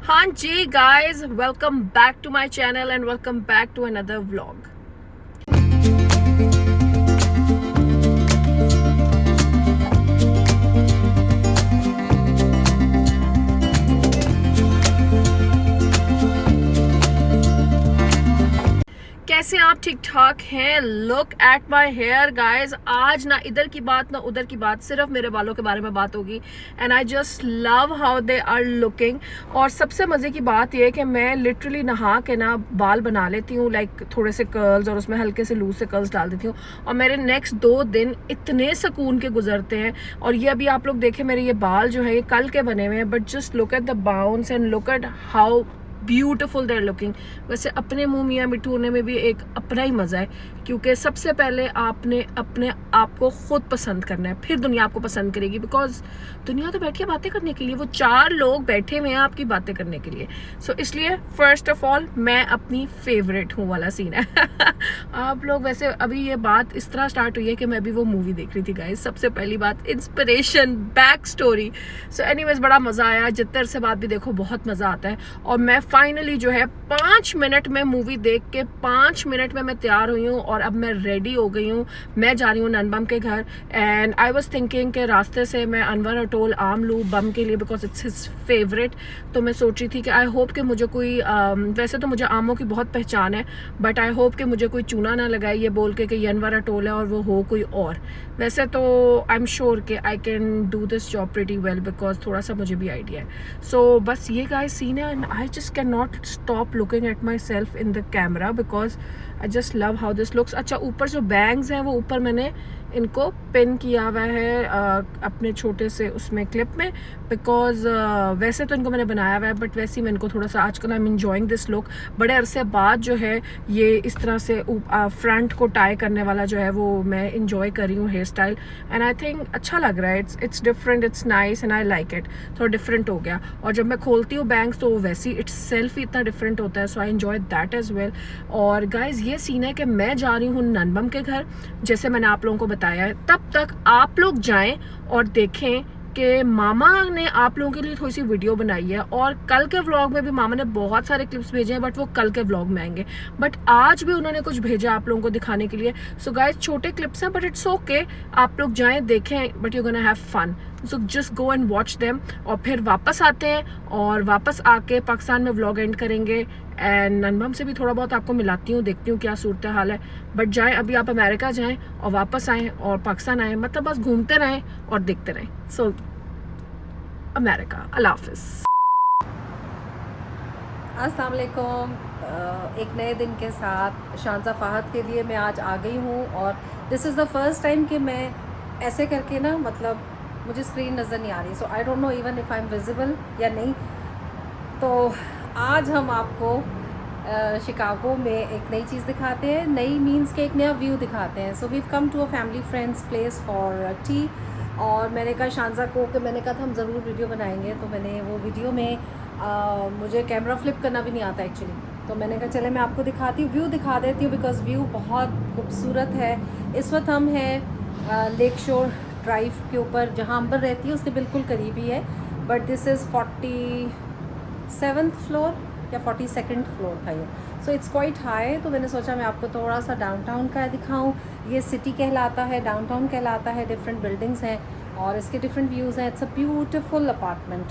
हाँ जी guys, welcome back to my channel and welcome back to another vlog. कैसे आप ठीक ठाक हैं? Look at my hair guys. आज ना इधर की बात ना उधर की बात, सिर्फ मेरे बालों के बारे में बात होगी and I just love how they are looking. और सबसे मज़े की बात यह है कि मैं लिटरली नहा के ना बाल बना लेती हूँ, लाइक थोड़े से कर्ल्स और उसमें हल्के से लूज से कर्ल्स डाल देती हूँ और मेरे नेक्स्ट 2 दिन इतने सुकून के गुजरते हैं। और ये अभी आप लोग देखें, मेरे ये बाल जो है ये कल के बने हुए हैं, but just look at the bounce and look at how beautiful they're looking. वैसे अपने मुंह मियाँ मिठू होने में भी एक अपना ही मज़ा है, क्योंकि सबसे पहले आपने अपने आप को खुद पसंद करना है, फिर दुनिया आपको पसंद करेगी। बिकॉज दुनिया तो बैठी है बातें करने के लिए, वो 4 लोग बैठे हुए हैं आपकी बातें करने के लिए। सो इसलिए फर्स्ट ऑफ ऑल मैं अपनी फेवरेट हूँ वाला सीन है। आप लोग वैसे अभी ये बात इस तरह स्टार्ट हुई है कि मैं भी वो मूवी देख रही थी गाइस। सबसे पहली बात inspiration, back story. So anyways बड़ा मज़ा आया। जितने से बात भी देखो बहुत मज़ा आता है। और मैं फाइनली जो है 5 मिनट में मूवी देख के 5 मिनट में मैं तैयार हुई हूँ और अब मैं रेडी हो गई हूँ। मैं जा रही हूँ ननबम के घर एंड आई वाज थिंकिंग के रास्ते से मैं अनवर अटोल आम लूँ बम के लिए, बिकॉज इट्स हिज फेवरेट। तो मैं सोच रही थी कि आई होप कि मुझे कोई वैसे तो मुझे आमों की बहुत पहचान है, बट आई होप कि मुझे कोई चूना ना लगाए ये बोल के कि ये अनवर अटोल है और वो हो कोई और। वैसे तो आई एम श्योर कि I can do this job pretty well, because थोड़ा सा मुझे भी आइडिया है। सो बस ये गाइस सीन है and I just can not stop looking at my self in the camera, because I just love how this looks. अच्छा, ऊपर जो बैंग्स हैं वो ऊपर मैंने इनको पिन किया हुआ है अपने छोटे से उसमें क्लिप में, बिकॉज वैसे तो इनको मैंने बनाया हुआ है, बट वैसे ही मैं इनको थोड़ा सा आजकल I am enjoying this look. बड़े अरसे बाद जो है ये इस तरह से फ्रंट को टाई करने वाला जो है वो मैं इंजॉय कर रही हूँ hair style, and I think अच्छा लग रहा है। It's different, it's nice and I like it. थोड़ा डिफरेंट हो गया। और जब मैं खोलती हूँ बैंग्स तो वैसे ही इट्स सेल्फ ही इतना डिफरेंट होता है, so I enjoy that as well. और गाइज ये सीन है कि मैं जा रही हूँ ननबम के घर, जैसे मैंने आप लोगों को बताया है। तब तक आप लोग जाएं और देखें कि मामा ने आप लोगों के लिए थोड़ी सी वीडियो बनाई है, और कल के व्लॉग में भी मामा ने बहुत सारे क्लिप्स भेजे हैं, बट वो कल के व्लॉग में आएंगे। बट आज भी उन्होंने कुछ भेजा आप लोगों को दिखाने के लिए। सो गाइस छोटे क्लिप्स हैं, बट इट्स ओके। आप लोग जाएं देखें, but you gonna have fun. So just go and watch them. और फिर वापस आते हैं और वापस आके पाकिस्तान में व्लॉग एंड करेंगे। एंड ननबम से भी थोड़ा बहुत आपको मिलाती हूँ, देखती हूँ क्या सूरत हाल है। बट जाएं, अभी आप अमेरिका जाएं और वापस आएँ और पाकिस्तान आएँ, मतलब बस घूमते रहें और देखते रहें। सो अमेरिका, अल्लाह हाफिज़। अस्सलाम वालेकुम। एक नए दिन के साथ शानज़ा फ़ाहद के लिए मैं आज आ गई हूँ, और this is the first time कि मैं ऐसे करके ना, मतलब मुझे स्क्रीन नज़र नहीं आ रही, so I don't know even if I am visible या नहीं। तो आज हम आपको शिकागो में एक नई चीज़ दिखाते हैं। नई मीन्स के एक नया व्यू दिखाते हैं। So we've come to a family friends place for tea. और मैंने कहा शानज़ा को कि मैंने कहा था हम ज़रूर वीडियो बनाएंगे, तो मैंने वो वीडियो में मुझे कैमरा फ्लिप करना भी नहीं आता एक्चुअली, तो मैंने कहा चले मैं आपको दिखाती हूँ, व्यू दिखा देती हूँ, बिकॉज़ व्यू बहुत खूबसूरत है। इस वक्त हम हैं लेक शोर ड्राइव के ऊपर, जहाँ अंबर रहती है उसके बिल्कुल करीब ही है। But this is 47th floor या 42nd फ्लोर था ये। So it's quite high. तो मैंने सोचा मैं आपको थोड़ा सा डाउनटाउन का दिखाऊं। ये सिटी कहलाता है, डाउनटाउन कहलाता है, डिफरेंट बिल्डिंग्स हैं और इसके डिफरेंट व्यूज़ हैं। It's a beautiful apartment.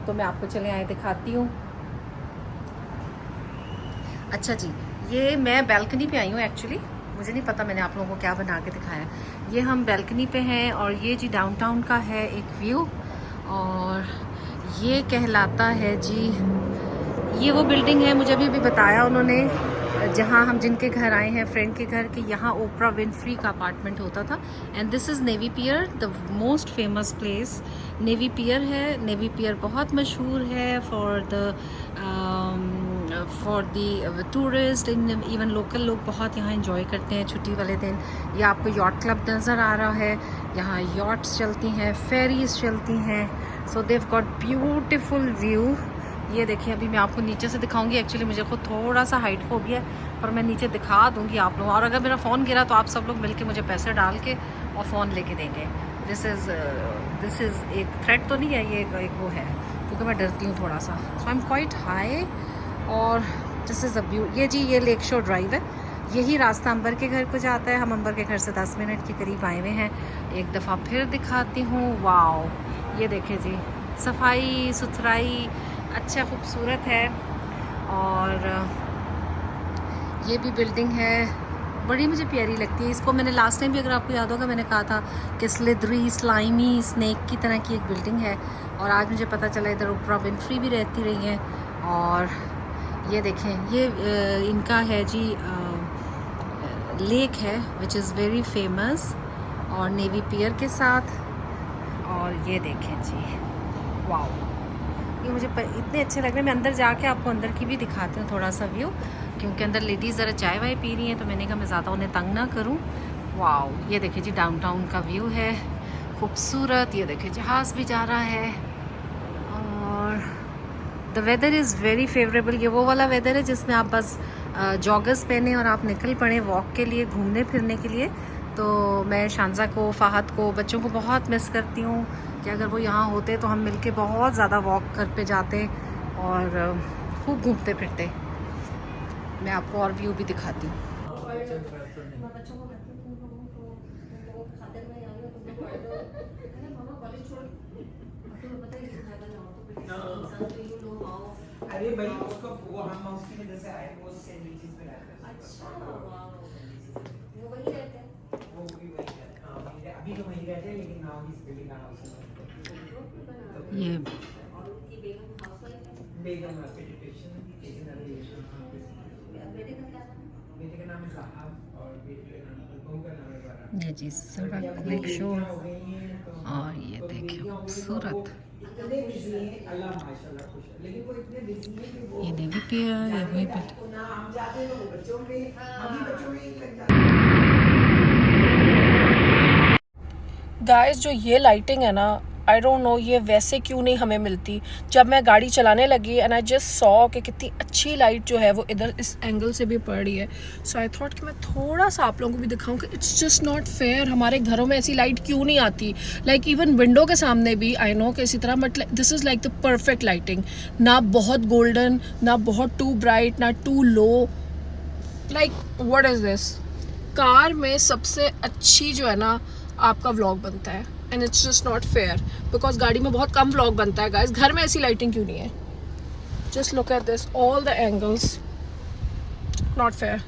तो मैं आपको चले आए दिखाती हूँ। अच्छा जी, ये मैं बैल्कनी पे आई हूँ एक्चुअली, मुझे नहीं पता मैंने आप लोगों को क्या बना के दिखाया। ये हम बैल्कनी पे हैं और ये जी डाउनटाउन का है एक व्यू। और ये कहलाता है जी, ये वो बिल्डिंग है, मुझे अभी बताया उन्होंने, जहाँ हम जिनके घर आए हैं फ्रेंड के घर, कि यहाँ ओपरा विनफ्री का अपार्टमेंट होता था। And this is Navy Pier, the most famous place Navy Pier है। नेवी पियर बहुत मशहूर है for the tourist, even local लोग बहुत यहाँ इंजॉय करते हैं छुट्टी वाले दिन। ये आपको यॉट क्लब नज़र आ रहा है, यहाँ यॉट्स चलती हैं, फेरीज चलती हैं। सो देव गॉट ब्यूटिफुल व्यू। ये देखिए, अभी मैं आपको नीचे से दिखाऊंगी। एक्चुअली मुझे खुद थोड़ा सा हाइट फोबिया है, पर मैं नीचे दिखा दूंगी आप लोगों। और अगर मेरा फ़ोन गिरा तो आप सब लोग मिलके मुझे पैसे डाल के और फ़ोन लेके देंगे। दिस इज़ एक थ्रेट तो नहीं है, ये एक वो है। क्योंकि मैं डरती हूँ थोड़ा सा। सो आई एम क्वाइट हाई और दिस इज़ अ व्यू। ये जी ये लेक शोर ड्राइव है, यही रास्ता अंबर के घर को जाता है। हम अंबर के घर से 10 मिनट के करीब आए हुए हैं। एक दफ़ा फिर दिखाती हूँ। वाओ, ये देखें जी, सफाई सुथराई अच्छा खूबसूरत है। और ये भी बिल्डिंग है, बड़ी मुझे प्यारी लगती है। इसको मैंने लास्ट टाइम भी, अगर आपको याद होगा, मैंने कहा था कि स्लिदरी स्लाइमी स्नेक की तरह की एक बिल्डिंग है। और आज मुझे पता चला इधर ओपरा विंफ्री भी रहती रही हैं। और ये देखें, ये इनका है जी लेक है विच इज़ वेरी फेमस, और नेवी पियर के साथ। और ये देखें जी, वाओ, ये मुझे इतने अच्छे लग रहे हैं। मैं अंदर जाके आपको अंदर की भी दिखाती हूँ थोड़ा सा व्यू, क्योंकि अंदर लेडीज़ ज़रा चाय वाय पी रही हैं, तो मैंने कहा मैं ज़्यादा उन्हें तंग ना करूँ। वाओ, ये देखिए जी डाउनटाउन का व्यू है खूबसूरत। ये देखिए जहाज़ भी जा रहा है। और the weather is very favourable. ये वो वाला वेदर है जिसमें आप बस जॉगर्स पहने और आप निकल पड़े वॉक के लिए, घूमने फिरने के लिए। तो मैं शांजा को, फ़ाहद को, बच्चों को बहुत मिस करती हूँ कि अगर वो यहाँ होते तो हम मिलके बहुत ज़्यादा वॉक कर पे जाते और खूब घूमते फिरते। मैं आपको और व्यू भी दिखाती हूँ। अरे भाई उसका वो हम उसकी वजह से आए, वो सेंट लीचीज में रहते हैं। अच्छा, वो वही रहते हैं, वो भी वही रहते हैं। हाँ, अभी तो वही रहते हैं, लेकिन नाउ इज बिल्डिंग हाउस ये बेगम पेडिट्रिशियन बेटे का नाम है साहब और बेटे का नाम बहू का नाम है बारा। ये जी सड़क लेक शोर, और ये देखिए खूबसूरत। ये नेवी पियर, ये वही बट गाइस जो ये लाइटिंग है ना, आई डोंट नो ये वैसे क्यों नहीं हमें मिलती। जब मैं गाड़ी चलाने लगी एंड आई जस्ट सॉ कि कितनी अच्छी लाइट जो है वो इधर इस एंगल से भी पड़ रही है। सो आई थॉट कि मैं थोड़ा सा आप लोगों को भी दिखाऊं कि इट्स जस्ट नॉट फेयर। हमारे घरों में ऐसी लाइट क्यों नहीं आती? लाइक इवन विंडो के सामने भी आई नो कि इसी तरह, but this is like the perfect lighting. ना बहुत गोल्डन, ना बहुत टू ब्राइट, ना too low. Like what is this? Car में सबसे अच्छी जो है ना आपका व्लॉग बनता है, and it's just not fair because गाड़ी में बहुत कम व्लॉग बनता है गाइस। घर में ऐसी लाइटिंग क्यों नहीं है? Just look at this, all the angles, not fair.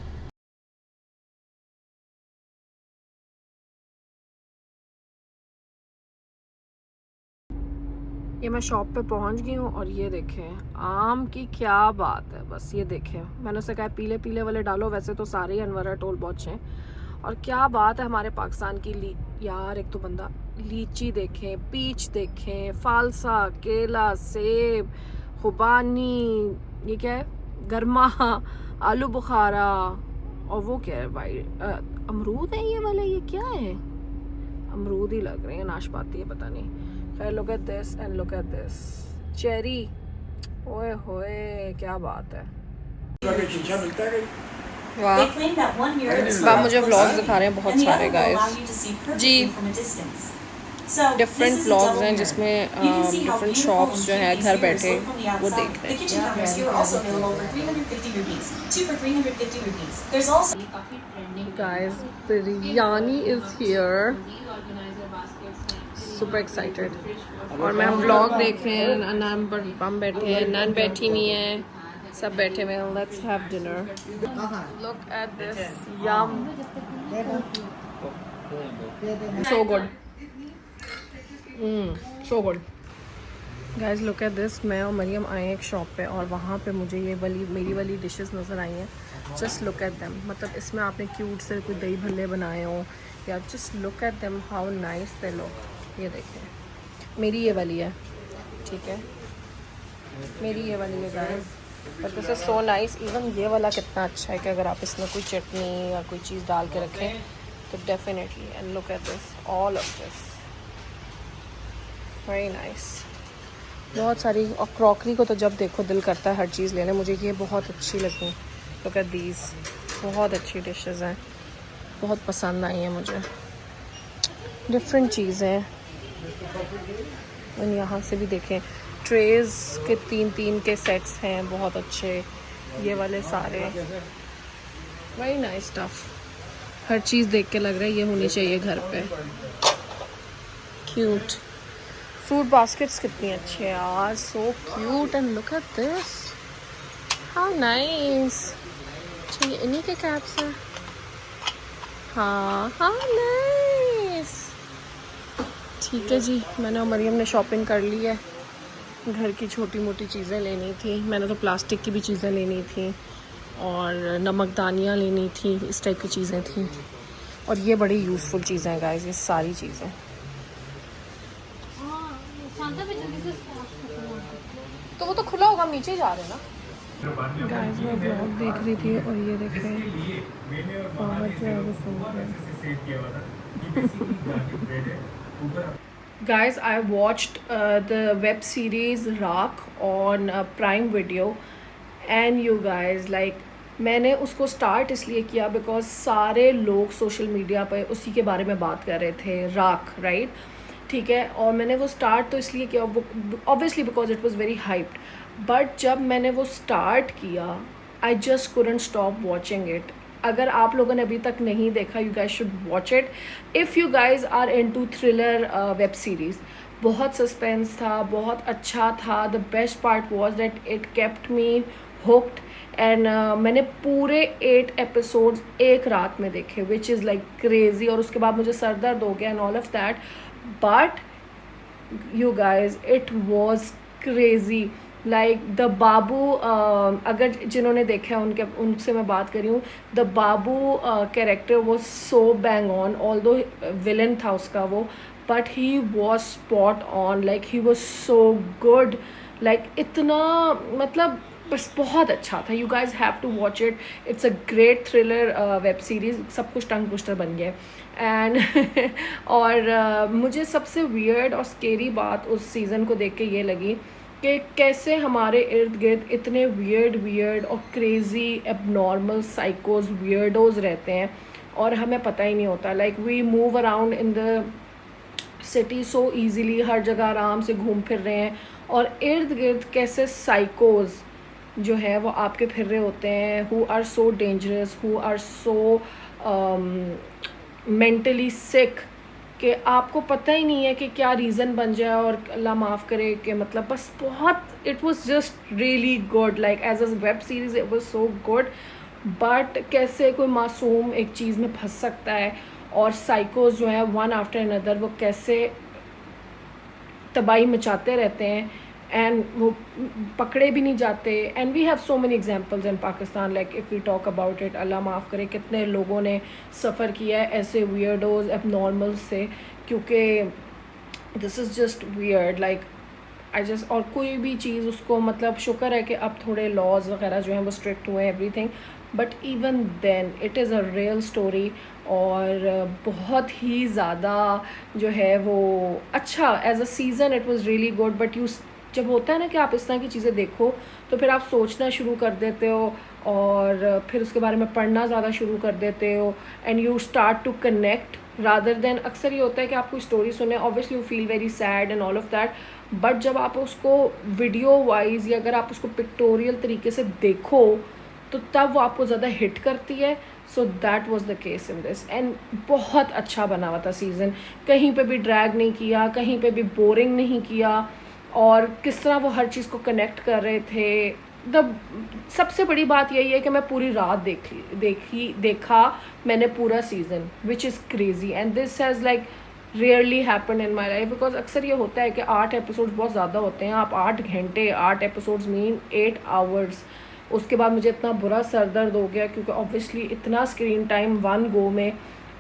ये मैं शॉप पे पहुंच गई हूँ और ये देखें आम की क्या बात है। बस ये देखें, मैंने उसे कहा पीले पीले वाले डालो, वैसे तो सारे ही अनवरा टोल बहुत हैं। और क्या बात है हमारे पाकिस्तान की यार, एक तो बंदा लीची देखें, पीच देखें, फालसा, केला, सेब, खुबानी, ये क्या है, गरमा, आलू बुखारा, और वो क्या है वाइट अमरूद है ये वाले, ये क्या है? अमरूद ही लग रहे हैं, नाशपाती है पता नहीं। खैर look at this and look at this cherry, ओए होए क्या बात है। वाह, आप मुझे व्लॉग्स दिखा रहे हैं बहुत सारे गाइस जी। डिफरेंट व्लॉग्स हैं जिसमें डिफरेंट शॉप्स जो है घर बैठे वो देख रहे हैं। Guys biryani is here, super excited. और मैं हम व्लॉग देख रहे हैं, अनाम पर हम बैठे हैं, नन बैठी हुई हैं, सब बैठे हुए हैं। Let's have dinner. Look at this, yum, so good, so good. Guys look at this, मैं और मरियम आए हैं एक शॉप पे और वहाँ पे मुझे ये वाली मेरी वाली डिशेस नज़र आई हैं। जस्ट लुक एट देम, मतलब इसमें आपने क्यूट से कोई दही भल्ले बनाए हो या just look at them how nice they look. ये देखें मेरी ये वाली है, ठीक है, मेरी ये वाली है guys, but this is so nice. Even ये वाला कितना अच्छा है कि अगर आप इसमें कोई चटनी या कोई चीज़ डाल के रखें तो definitely. And look at this, all of this very nice. बहुत सारी, और क्रॉकरी को तो जब देखो दिल करता है हर चीज़ लेने। मुझे ये बहुत अच्छी लगी, लुक एट दीज, बहुत अच्छी डिशेस हैं, बहुत पसंद आई हैं मुझे, डिफरेंट चीज़ें। और यहाँ से भी देखें ट्रेज के 3-3 के सेट्स हैं बहुत अच्छे, ये वाले सारे वेरी नाइस स्टफ। हर चीज़ देख के लग रहा है ये होनी चाहिए घर पे। क्यूट फ्रूट बास्केट्स कितनी अच्छी है यार, so cute and look at this, how nice. अच्छा ये इन्हीं के कैप्स हैं, हाँ हाउ नाइस। ठीक है जी, मैंने और मरियम ने शॉपिंग कर ली है। घर की छोटी मोटी चीज़ें लेनी थी, मैंने तो प्लास्टिक की भी चीज़ें लेनी थी और नमकदानियाँ लेनी थी, इस टाइप की चीज़ें थी। और ये बड़ी यूज़फुल चीज़ें हैं गाइस, ये सारी चीज़ें। तो वो तो खुला होगा, हम नीचे ही जा रहे हैं ना। गाइस मैं ब्लॉग देख रही थी और ये देखें बहुत ज़्यादा Guys, I watched the web series Raak on Prime Video, and you guys like मैंने उसको स्टार्ट इसलिए किया बिकॉज सारे लोग सोशल मीडिया पे उसी के बारे में बात कर रहे थे, राख राइट, ठीक है। और मैंने वो स्टार्ट तो इसलिए किया obviously because it was very hyped, but जब मैंने वो स्टार्ट किया I just couldn't stop watching it. अगर आप लोगों ने अभी तक नहीं देखा, you guys should watch it if you guys are into thriller web series. बहुत सस्पेंस था, बहुत अच्छा था। The best part was that it kept me hooked and मैंने पूरे 8 एपिसोड्स एक रात में देखे, विच इज़ लाइक क्रेजी। और उसके बाद मुझे सर दर्द हो गया and all of that, but you guys it was crazy like the बाबू अगर जिन्होंने देखा है उनसे मैं बात कर रही हूँ। The Babu character was so bang on, although villain था उसका वो, but he was spot on, like he was so good, like इतना मतलब बस बहुत अच्छा था। You guys have to watch it, it's a great thriller web series. सब कुछ टंग पुस्टर बन गया एंड और मुझे सबसे वियर्ड और स्केरी बात उस सीज़न को देख के ये लगी कि कैसे हमारे इर्द गिर्द इतने वियर्ड और क्रेज़ी एबनॉर्मल साइकोज वियर्डोज रहते हैं और हमें पता ही नहीं होता। Like we move around in the city so easily, हर जगह आराम से घूम फिर रहे हैं और इर्द गिर्द कैसे साइकोज जो है वो आपके फिर रहे होते हैं, who are so dangerous, who are so mentally sick कि आपको पता ही नहीं है कि क्या रीज़न बन जाए और अल्लाह माफ़ करे कि मतलब बस बहुत it was just really good, like as a web series it was so good. But कैसे कोई मासूम एक चीज़ में फंस सकता है और साइकोज जो है वन आफ्टर अनदर वो कैसे तबाही मचाते रहते हैं एंड वो पकड़े भी नहीं जाते। And we have so many examples in Pakistan, like if we talk about it, Allah माफ़ करे कितने लोगों ने सफ़र किया है ऐसे वियर्डोज एबनॉर्मल से, क्योंकि this is just weird like I just. और कोई भी चीज़ उसको मतलब शुक्र है कि अब थोड़े लॉज वगैरह जो हैं वो स्ट्रिक्ट हुए हैं everything, but even then it is a real story और बहुत ही ज़्यादा जो है वो अच्छा as a season it was really good. But you जब होता है ना कि आप इस तरह की चीज़ें देखो तो फिर आप सोचना शुरू कर देते हो और फिर उसके बारे में पढ़ना ज़्यादा शुरू कर देते हो and you start to connect rather than. अक्सर ये होता है कि आप कोई स्टोरी सुने, obviously you feel very sad and all of that, but जब आप उसको वीडियो वाइज या अगर आप उसको पिक्टोरियल तरीके से देखो तो तब वो आपको ज़्यादा हिट करती है। So that was the case in this and बहुत अच्छा बना हुआ था सीज़न, कहीं पे भी ड्रैग नहीं किया, कहीं पे भी बोरिंग नहीं किया और किस तरह वो हर चीज़ को कनेक्ट कर रहे थे। सबसे बड़ी बात यही है कि मैं पूरी रात देखा मैंने पूरा season, which is crazy and this has like rarely happen in my life. Because अक्सर ये होता है कि 8 एपिसोड्स बहुत ज़्यादा होते हैं, आप 8 घंटे 8 एपिसोड्स मीन 8 आवर्स। उसके बाद मुझे इतना बुरा सर दर्द हो गया क्योंकि ऑब्वियसली इतना स्क्रीन टाइम वन गो में,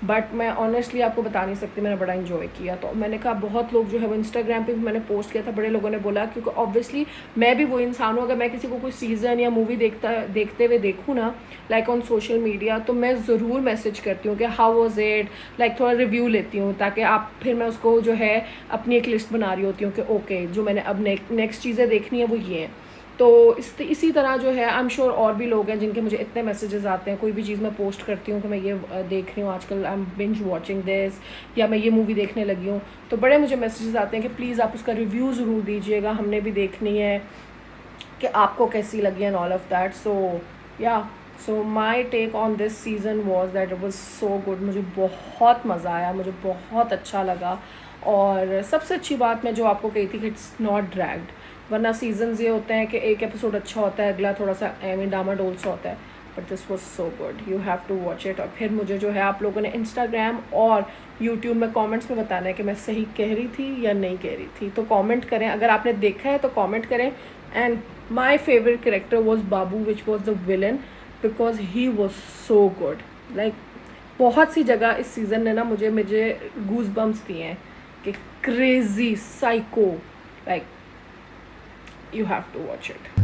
बट मैं ऑनेस्टली आपको बता नहीं सकती, मैंने बड़ा इन्जॉय किया। तो मैंने कहा बहुत लोग जो है वो इंस्टाग्राम पे भी मैंने पोस्ट किया था, बड़े लोगों ने बोला क्योंकि ऑब्वियसली मैं भी वो इंसान हूँ, अगर मैं किसी को कोई सीज़न या मूवी देखते हुए देखूँ ना लाइक ऑन सोशल मीडिया तो मैं ज़रूर मैसेज करती हूँ कि हाउ वाज इट, लाइक थोड़ा रिव्यू लेती हूँ ताकि आप फिर मैं उसको जो है अपनी एक लिस्ट बना रही होती हूँ कि ओके जो मैंने अब नेक्स्ट चीज़ें देखनी है वो ये हैं। तो इसी तरह जो है आई एम श्योर और भी लोग हैं जिनके मुझे इतने मैसेजेस आते हैं, कोई भी चीज़ मैं पोस्ट करती हूँ कि मैं ये देख रही हूँ आजकल, I am binge watching this, या मैं ये मूवी देखने लगी हूँ, तो बड़े मुझे मैसेजेस आते हैं कि प्लीज़ आप उसका रिव्यू ज़रूर दीजिएगा, हमने भी देखनी है कि आपको कैसी लगी and all of that. So yeah so my take on this season was that it was so good. मुझे बहुत मज़ा आया, मुझे बहुत अच्छा लगा. और सबसे अच्छी बात मैं जो आपको कही थी कि इट्स नॉट ड्रैग्ड, वरना सीजन्स ये होते हैं कि एक एपिसोड अच्छा होता है, अगला थोड़ा सा डामाडोल सा होता है. But this was so good, you have to watch it. और फिर मुझे जो है आप लोगों ने इंस्टाग्राम और यूट्यूब में कमेंट्स में बताना है कि मैं सही कह रही थी या नहीं कह रही थी. तो कमेंट करें, अगर आपने देखा है तो कमेंट करें. And my favourite character was Babu which was the villain, because he was so good. Like बहुत सी जगह इस सीज़न ने ना मुझे गूज बम्स दिए हैं कि crazy psycho, like you have to watch it.